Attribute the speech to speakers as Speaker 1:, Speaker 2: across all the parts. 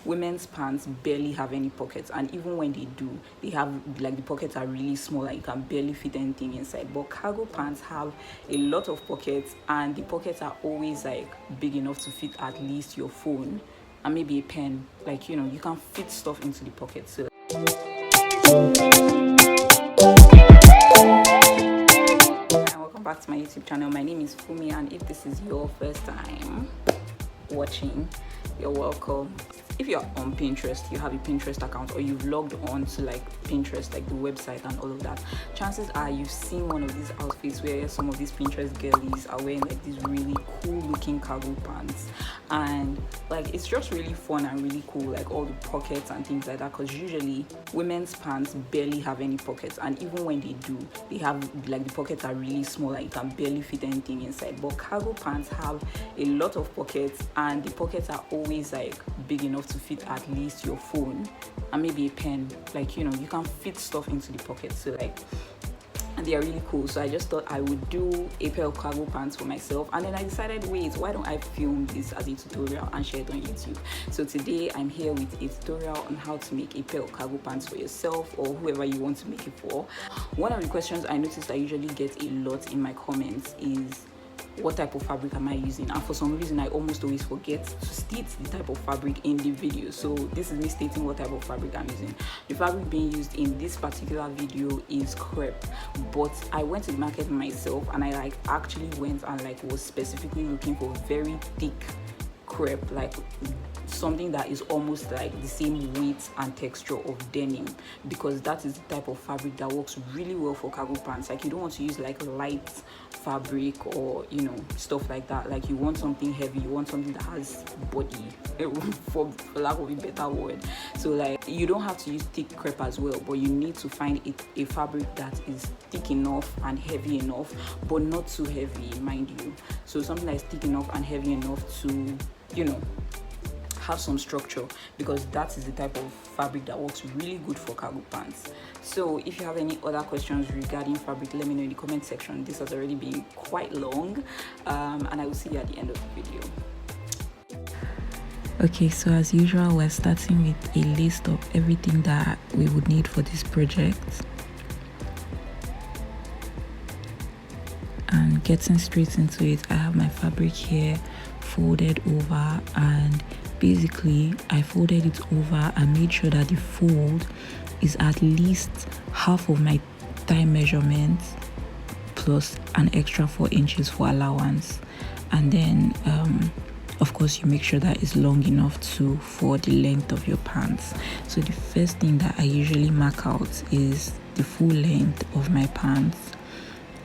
Speaker 1: women's pants barely have any pockets, and even when they do, they have like the pockets are really small and you can barely fit anything inside. But cargo pants have a lot of pockets, and the pockets are always like big enough to fit at least your phone and maybe a pen. Like, you can fit stuff into the pocket. So welcome back to my YouTube channel. My name is Fumi, and if this is your first time watching, you're welcome. If you're on Pinterest, you have a Pinterest account, or you've logged on to like Pinterest, like the website and all of that, chances are you've seen one of these outfits where some of these Pinterest girlies are wearing like these really cool looking cargo pants, and like it's just really fun and really cool, like all the pockets and things like that, because usually women's pants barely have any pockets, and even when they do, they have like the pockets are really small and you can barely fit anything inside. But cargo pants have a lot of pockets, and the pockets are always like big enough to fit at least your phone and maybe a pen. Like, you can fit stuff into the pocket. So like, and they are really cool. So I just thought I would do a pair of cargo pants for myself, and then I decided, wait, why don't I film this as a tutorial and share it on YouTube? So today I'm here with a tutorial on how to make a pair of cargo pants for yourself or whoever you want to make it for. One of the questions I noticed I usually get a lot in my comments is, what type of fabric am I using? And for some reason I almost always forget to state the type of fabric in the video, so this is me stating what type of fabric I'm using. The fabric being used in this particular video is crepe, but I went to the market myself and I actually went and was specifically looking for very thick crepe, like something that is almost like the same weight and texture of denim, because that is the type of fabric that works really well for cargo pants. Like, you don't want to use like light fabric or stuff like that. Like, you want something heavy, you want something that has body, for lack of a better word. So like, you don't have to use thick crepe as well, but you need to find a fabric that is thick enough and heavy enough, but not too heavy, mind you. So something that is thick enough and heavy enough to have some structure, because that is the type of fabric that works really good for cargo pants. So if you have any other questions regarding fabric, let me know in the comment section. This has already been quite long, and I will see you at the end of the video.
Speaker 2: Okay, so as usual, we're starting with a list of everything that we would need for this project, and getting straight into it. I have my fabric here folded over, and basically I folded it over and made sure that the fold is at least half of my thigh measurement plus an extra 4 inches for allowance. And then of course you make sure that it's long enough for the length of your pants. So the first thing that I usually mark out is the full length of my pants,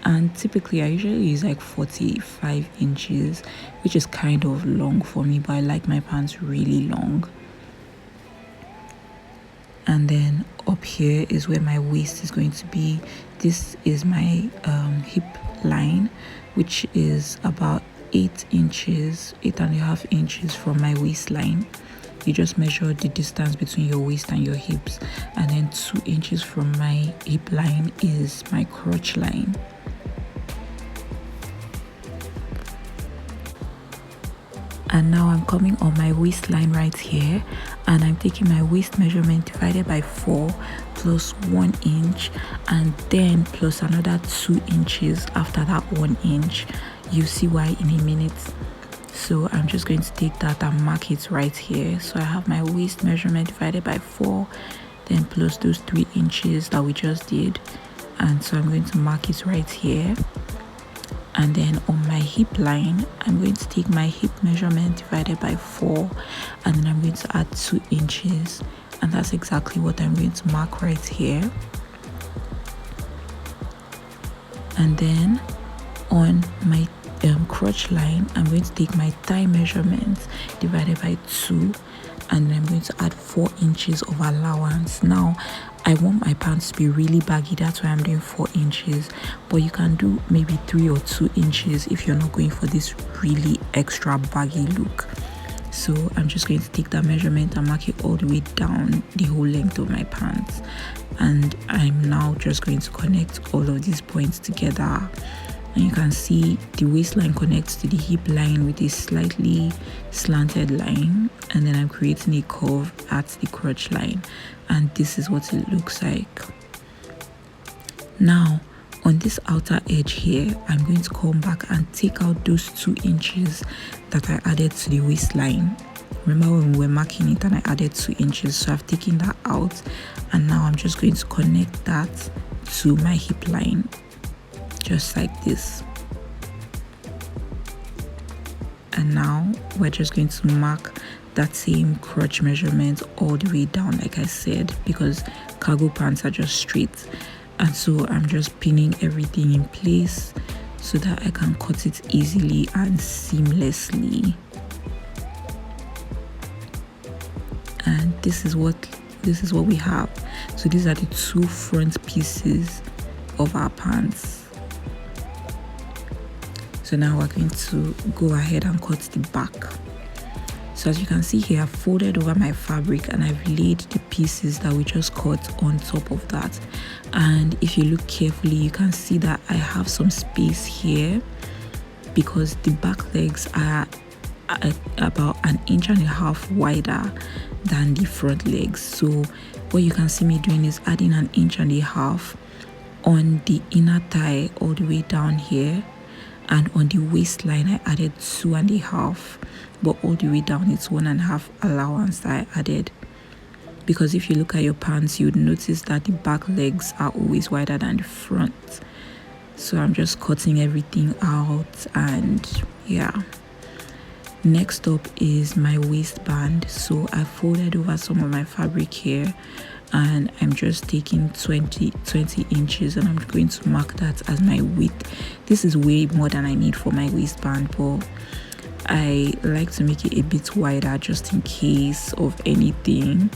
Speaker 2: and typically I usually use like 45 inches, which is kind of long for me, but I like my pants really long. And then up here is where my waist is going to be. This is my hip line, which is about 8.5 inches from my waistline. You just measure the distance between your waist and your hips, and then 2 inches from my hip line is my crotch line. And now I'm coming on my waistline right here, and I'm taking my waist measurement divided by 4 plus 1 inch, and then plus another 2 inches after that 1 inch. You'll see why in a minute. So I'm just going to take that and mark it right here. So I have my waist measurement divided by 4, then plus those 3 inches that we just did, and so I'm going to mark it right here. And then on my hip line, I'm going to take my hip measurement divided by 4, and then I'm going to add 2 inches, and that's exactly what I'm going to mark right here. And then on my crotch line, I'm going to take my thigh measurement divided by 2, and then I'm going to add 4 inches of allowance. Now I want my pants to be really baggy, that's why I'm doing 4 inches, but you can do maybe 3 or 2 inches if you're not going for this really extra baggy look. So I'm just going to take that measurement and mark it all the way down the whole length of my pants, and I'm now just going to connect all of these points together and you can see the waistline connects to the hip line with a slightly slanted line, and then I'm creating a curve at the crotch line, and this is what it looks like. Now on this outer edge here, I'm going to come back and take out those 2 inches that I added to the waistline. Remember when we were marking it and I added 2 inches, so I've taken that out, and now I'm just going to connect that to my hip line, just like this. And now we're just going to mark that same crotch measurement all the way down, like I said, because cargo pants are just straight. And so I'm just pinning everything in place so that I can cut it easily and seamlessly. And this is what we have. So these are the 2 front pieces of our pants. So now we're going to go ahead and cut the back. So as you can see here, I've folded over my fabric and I've laid the pieces that we just cut on top of that. And if you look carefully, you can see that I have some space here because the back legs are about 1.5 inches wider than the front legs. So what you can see me doing is adding 1.5 inches on the inner thigh all the way down here, and on the waistline I added 2.5, but all the way down it's 1.5 allowance that I added, because if you look at your pants you would notice that the back legs are always wider than the front. So I'm just cutting everything out, and yeah. Next up is my waistband. So I folded over some of my fabric here, and I'm just taking 20 inches and I'm going to mark that as my width. This is way more than I need for my waistband, but I like to make it a bit wider just in case of anything.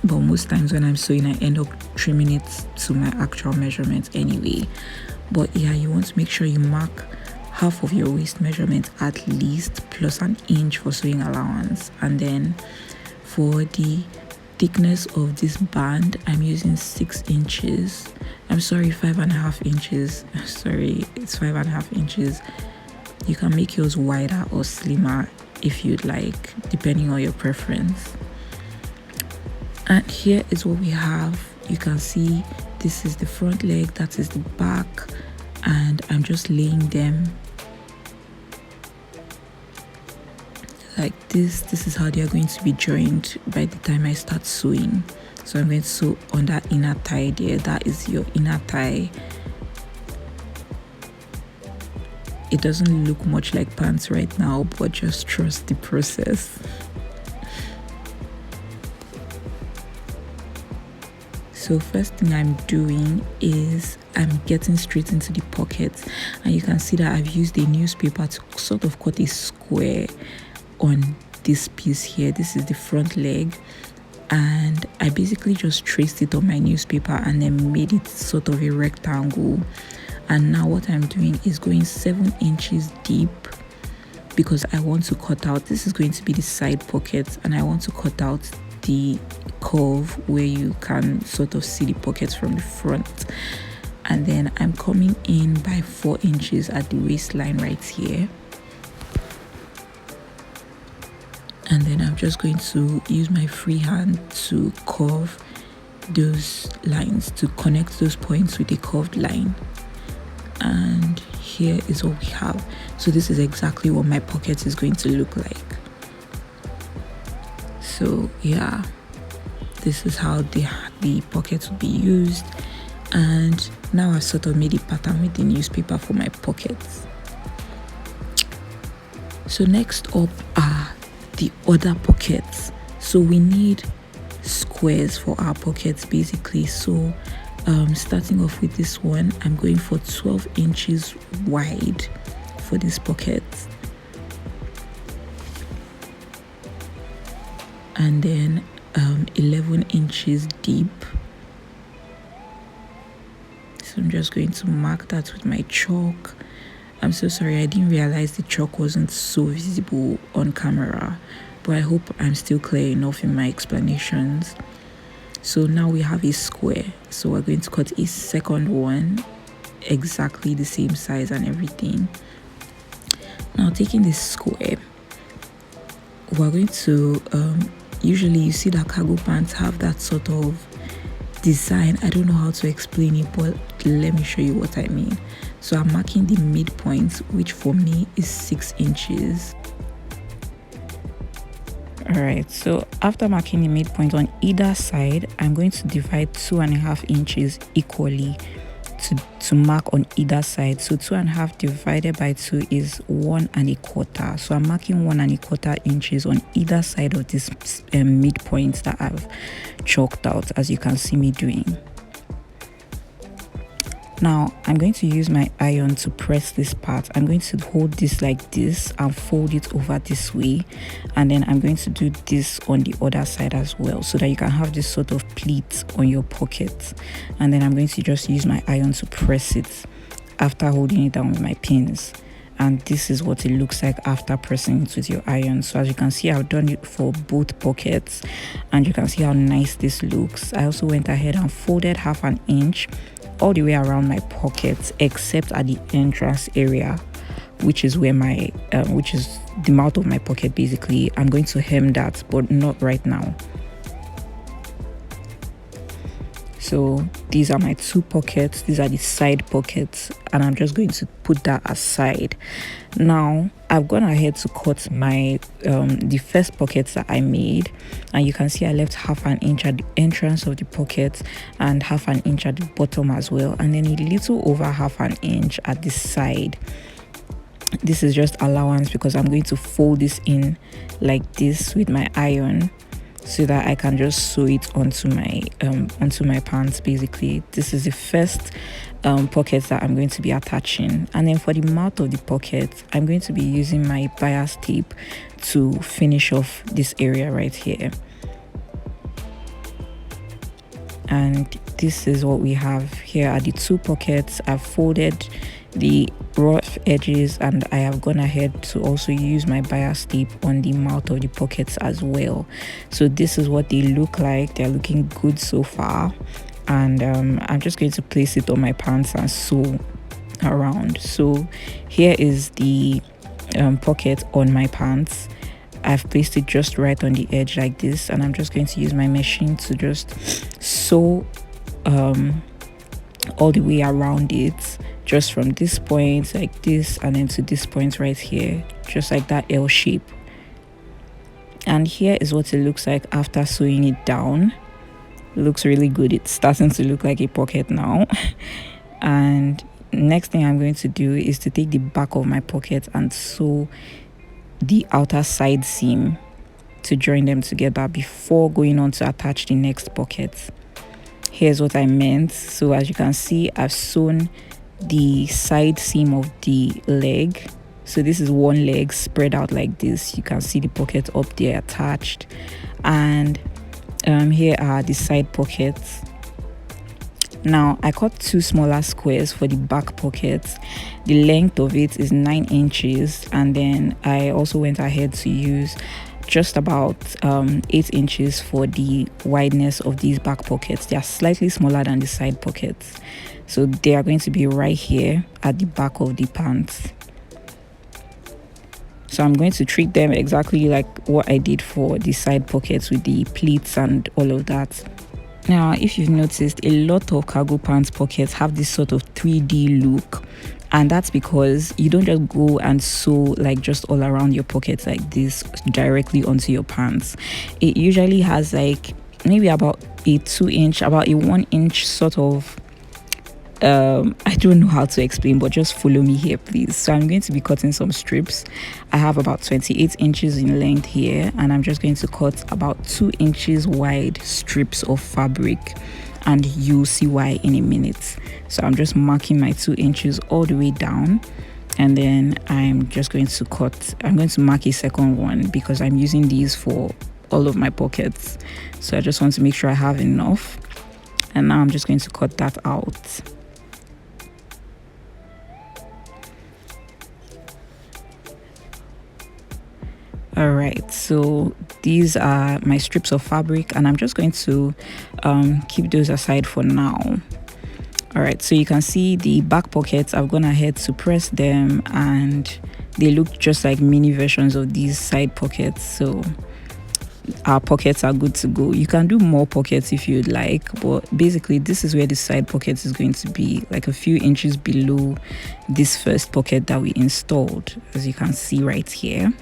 Speaker 2: But most times when I'm sewing, I end up trimming it to my actual measurement anyway. But yeah, you want to make sure you mark half of your waist measurement at least, plus 1 inch for sewing allowance. And then for the thickness of this band, I'm using 6 inches. I'm sorry, 5.5 inches. Sorry, it's 5.5 inches. You can make yours wider or slimmer if you'd like, depending on your preference. And here is what we have. You can see this is the front leg, that is the back, and I'm just laying them like this. This is how they are going to be joined by the time I start sewing. So I'm going to sew on that inner thigh there. That is your inner thigh. It doesn't look much like pants right now, but just trust the process. So first thing I'm doing is I'm getting straight into the pockets, and you can see that I've used a newspaper to sort of cut a square on this piece here. This is the front leg, and I basically just traced it on my newspaper and then made it sort of a rectangle. And now what I'm doing is going 7 inches deep, because I want to cut out, this is going to be the side pocket, and I want to cut out the curve where you can sort of see the pockets from the front. And then I'm coming in by 4 inches at the waistline right here, and then I'm just going to use my free hand to curve those lines, to connect those points with a curved line. And here is what we have. So this is exactly what my pocket is going to look like. So yeah, this is how the pocket will be used. And now I've sort of made a pattern with the newspaper for my pockets. So next up are the other pockets. So we need squares for our pockets basically. So starting off with this one, I'm going for 12 inches wide for this pocket, and then 11 inches deep. So I'm just going to mark that with my chalk. I'm so sorry, I didn't realize the chalk wasn't so visible on camera, but I hope I'm still clear enough in my explanations. So now we have a square, so we're going to cut a second one exactly the same size and everything. Now taking this square, we're going to usually you see that cargo pants have that sort of design. I don't know how to explain it, but let me show you what I mean. So I'm marking the midpoint, which for me is 6 inches. Alright, so after marking the midpoint on either side, I'm going to divide 2.5 inches equally to mark on either side. So 2.5 divided by 2 is 1.25. So I'm marking 1.25 inches on either side of this midpoint that I've chalked out, as you can see me doing. Now I'm going to use my iron to press this part. I'm going to hold this like this and fold it over this way, and then I'm going to do this on the other side as well, so that you can have this sort of pleat on your pocket. And then I'm going to just use my iron to press it after holding it down with my pins. And this is what it looks like after pressing it with your iron. So as you can see, I've done it for both pockets, and you can see how nice this looks. I also went ahead and folded 1/2 inch all the way around my pockets, except at the entrance area, which is where my which is the mouth of my pocket. Basically, I'm going to hem that, but not right now. So these are my 2 pockets, these are the side pockets, and I'm just going to put that aside. Now I've gone ahead to cut my the first pockets that I made, and you can see I left 1/2 inch at the entrance of the pocket and 1/2 inch at the bottom as well, and then a little over 1/2 inch at the side. This is just allowance because I'm going to fold this in like this with my iron, so that I can just sew it onto my pants. Basically, this is the first pocket that I'm going to be attaching. And then for the mouth of the pocket, I'm going to be using my bias tape to finish off this area right here. And this is what we have. Here are the 2 pockets. I've folded the rough edges, and I have gone ahead to also use my bias tape on the mouth of the pockets as well. So this is what they look like. They're looking good so far, and I'm just going to place it on my pants and sew around. So here is the pocket on my pants. I've placed it just right on the edge like this, and I'm just going to use my machine to just sew all the way around it, just from this point like this, and then to this point right here, just like that L shape. And here is what it looks like after sewing it down. It looks really good. It's starting to look like a pocket now. And next thing I'm going to do is to take the back of my pocket and sew the outer side seam to join them together before going on to attach the next pocket. Here's what I meant. So as you can see, I've sewn the side seam of the leg. So this is one leg spread out like this. You can see the pocket up there attached, and here are the side pockets. Now I cut 2 smaller squares for the back pockets. The length of it is 9 inches, and then I also went ahead to use just about 8 inches for the wideness of these back pockets. They are slightly smaller than the side pockets, so they are going to be right here at the back of the pants. So I'm going to treat them exactly like what I did for the side pockets with the pleats and all of that. Now, if you've noticed, a lot of cargo pants pockets have this sort of 3D look, and that's because you don't just go and sew like just all around your pockets like this directly onto your pants. It usually has like maybe about a 2 inch, about a 1 inch sort of I don't know how to explain, but just follow me here please. So I'm going to be cutting some strips. I have about 28 inches in length here, and I'm just going to cut about 2 inches wide strips of fabric, and you'll see why in a minute. So I'm just marking my 2 inches all the way down, and then I'm just going to cut. I'm going to mark a second one because I'm using these for all of my pockets, so I just want to make sure I have enough. And now I'm just going to cut that out. All right, so these are my strips of fabric, and I'm just going to keep those aside for now. All right, so you can see the back pockets. I've gone ahead to press them, and they look just like mini versions of these side pockets. So our pockets are good to go. You can do more pockets if you'd like, but basically this is where the side pocket is going to be, like a few inches below this first pocket that we installed, as you can see right here.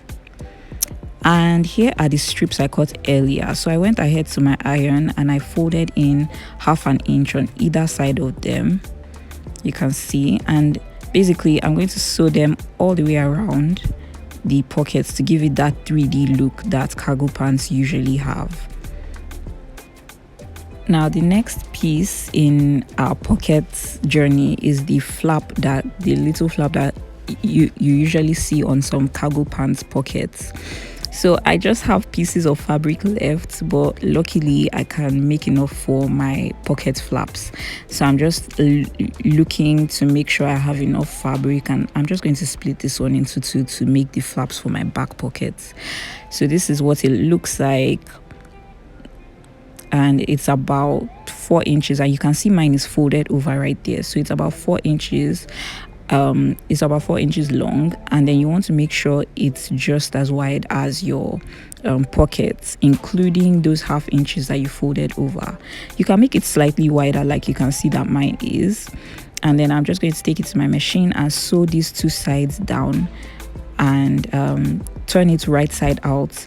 Speaker 2: And here are the strips I cut earlier. So I went ahead to my iron and I folded in 1/2 inch on either side of them, you can see, and basically I'm going to sew them all the way around the pockets to give it that 3D look that cargo pants usually have. Now the next piece in our pockets journey is the little flap that you usually see on some cargo pants pockets. So I just have pieces of fabric left, but luckily I can make enough for my pocket flaps. So I'm just looking to make sure I have enough fabric, and I'm just going to split this one into two to make the flaps for my back pockets. So this is what it looks like, and it's about 4 inches, and you can see mine is folded over right there. So it's about 4 inches. It's about 4 inches long, and then you want to make sure it's just as wide as your pockets, including those 1/2 inches that you folded over. You can make it slightly wider, like you can see that mine is. And then I'm just going to take it to my machine and sew these two sides down and turn it right side out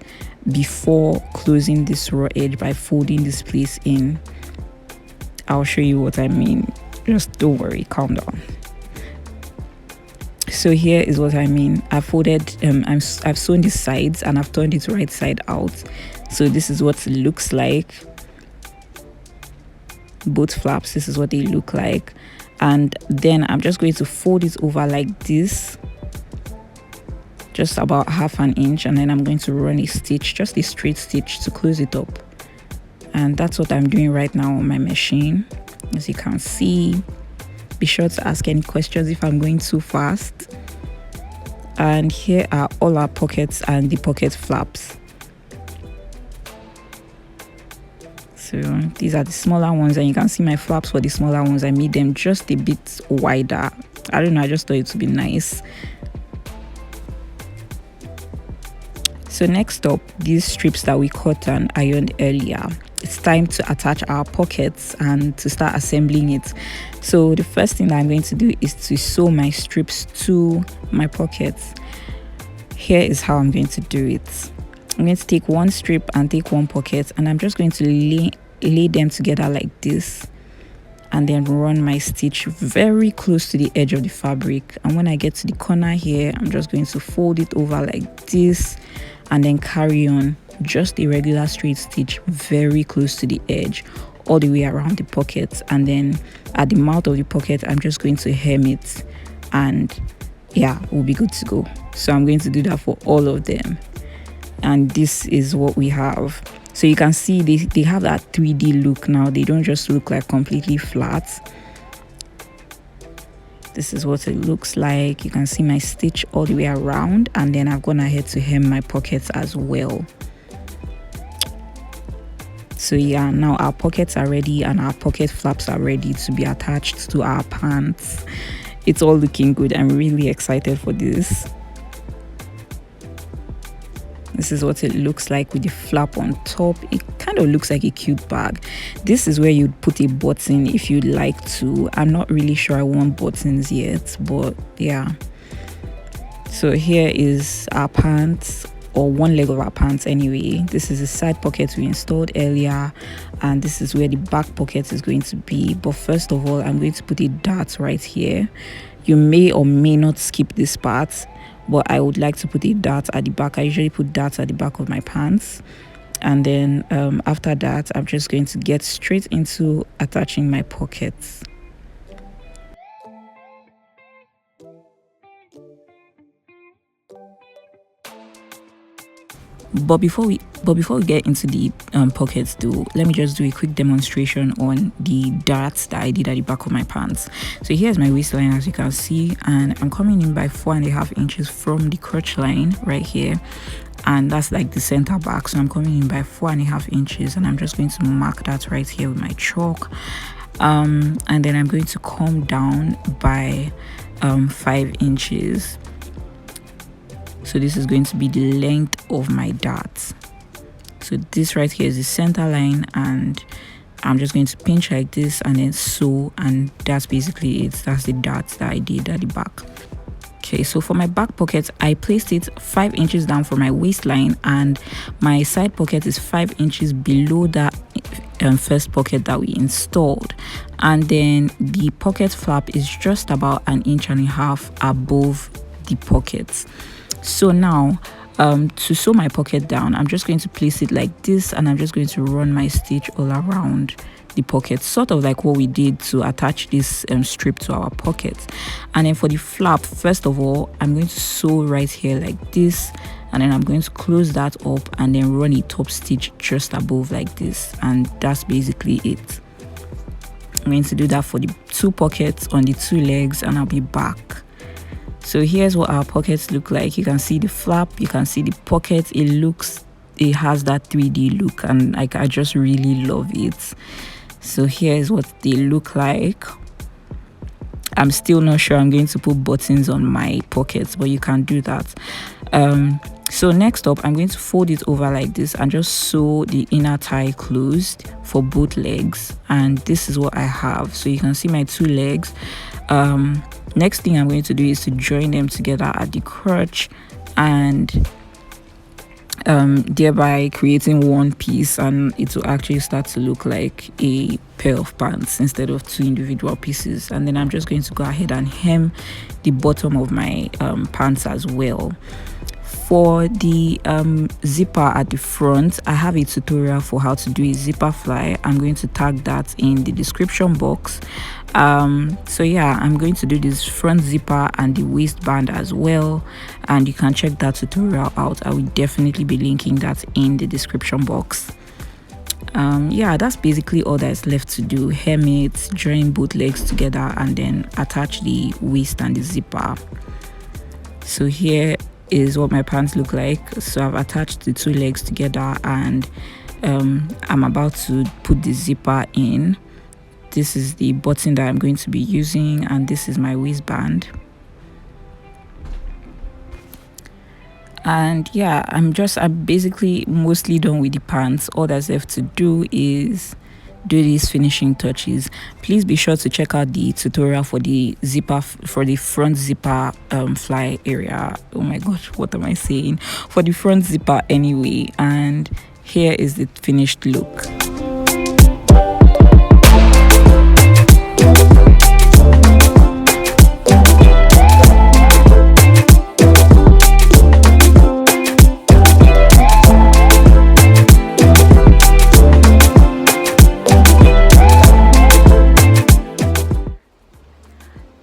Speaker 2: before closing this raw edge by folding this place in. I'll show you what I mean. Just don't worry, calm down. So here is what I mean. I've folded, I've sewn the sides and I've turned it right side out. So this is what it looks like. Both flaps, this is what they look like. And then I'm just going to fold it over like this, just about 1/2 inch, and then I'm going to run a stitch, just a straight stitch to close it up. And that's what I'm doing right now on my machine, as you can see. Be sure to ask any questions if I'm going too fast. And here are all our pockets and the pocket flaps. So these are the smaller ones, and you can see my flaps for the smaller ones. I made them just a bit wider. I don't know, I just thought it would be nice. So next up, these strips that we cut and ironed earlier. It's time to attach our pockets and to start assembling it. So the first thing that I'm going to do is to sew my strips to my pockets. Here is how I'm going to do it. I'm going to take one strip and take one pocket, and I'm just going to lay them together like this, and then run my stitch very close to the edge of the fabric. And when I get to the corner here, I'm just going to fold it over like this and then carry on just a regular straight stitch very close to the edge all the way around the pocket. And then at the mouth of the pocket, I'm just going to hem it, and yeah, we'll be good to go. So I'm going to do that for all of them, and this is what we have. So you can see they have that 3D look now. They don't just look like completely flat. This is what it looks like. You can see my stitch all the way around, and then I've gone ahead to hem my pockets as well. So yeah, now our pockets are ready and our pocket flaps are ready to be attached to our pants. It's all looking good. I'm really excited for this. This is what it looks like with the flap on top. It kind of looks like a cute bag. This is where you'd put a button if you'd like to. I'm not really sure I want buttons yet, but yeah. So here is our pants, or one leg of our pants anyway. This is the side pocket we installed earlier, and this is where the back pocket is going to be. But first of all, I'm going to put a dart right here. You may or may not skip this part, but I would like to put a dart at the back. I usually put darts at the back of my pants, and then after that, I'm just going to get straight into attaching my pockets. But before we get into the pockets though, let me just do a quick demonstration on the darts that I did at the back of my pants. So here's my waistline, as you can see, and I'm coming in by 4.5 inches from the crotch line right here, and that's like the center back. So I'm coming in by 4.5 inches, and I'm just going to mark that right here with my chalk. and then I'm going to come down by 5 inches. So this is going to be the length of my darts. So this right here is the center line, and I'm just going to pinch like this and then sew, and that's basically it. That's the darts that I did at the back. Okay, so for my back pocket, I placed it 5 inches down for my waistline, and my side pocket is 5 inches below that first pocket that we installed, and then the pocket flap is just about 1.5 inches above the pockets. So now to sew my pocket down, I'm just going to place it like this, and I'm just going to run my stitch all around the pocket, sort of like what we did to attach this strip to our pocket. And then for the flap, first of all, I'm going to sew right here like this, and then I'm going to close that up and then run a top stitch just above like this, and that's basically it. I'm going to do that for the 2 pockets on the 2 legs, and I'll be back. So here's what our pockets look like. You can see the flap, you can see the pocket. It has that 3D look, and I just really love it. So here's what they look like. I'm still not sure I'm going to put buttons on my pockets, but you can do that. So next up, I'm going to fold it over like this and just sew the inner tie closed for both legs, and this is what I have. So you can see my 2 legs. Next thing I'm going to do is to join them together at the crotch, and thereby creating one piece, and it will actually start to look like a pair of pants instead of 2 individual pieces. And then I'm just going to go ahead and hem the bottom of my pants as well. For the zipper at the front, I have a tutorial for how to do a zipper fly. I'm going to tag that in the description box. So yeah, I'm going to do this front zipper and the waistband as well, and you can check that tutorial out. I will definitely be linking that in the description box. Yeah, that's basically all that's left to do. Hem it, join both legs together, and then attach the waist and the zipper. So here is what my pants look like. So I've attached the 2 legs together, and I'm about to put the zipper in. This is the button that I'm going to be using, and this is my waistband. And yeah, I'm basically mostly done with the pants. All that's left to do is do these finishing touches. Please be sure to check out the tutorial for the zipper, for the front zipper fly area. Oh my gosh, what am I saying? For the front zipper anyway. And here is the finished look.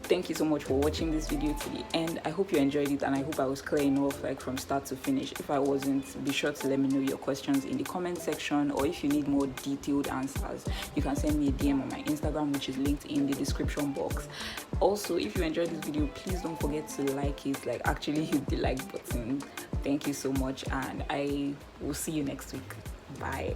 Speaker 1: Thank you so much for watching this video to the end. I hope you enjoyed it, and I hope I was clear enough, like from start to finish. If I wasn't, be sure to let me know your questions in the comment section, or if you need more detailed answers, you can send me a DM on my Instagram, which is linked in the description box. Also, if you enjoyed this video, please don't forget to like it, like actually hit the like button. Thank you so much, and I will see you next week. Bye.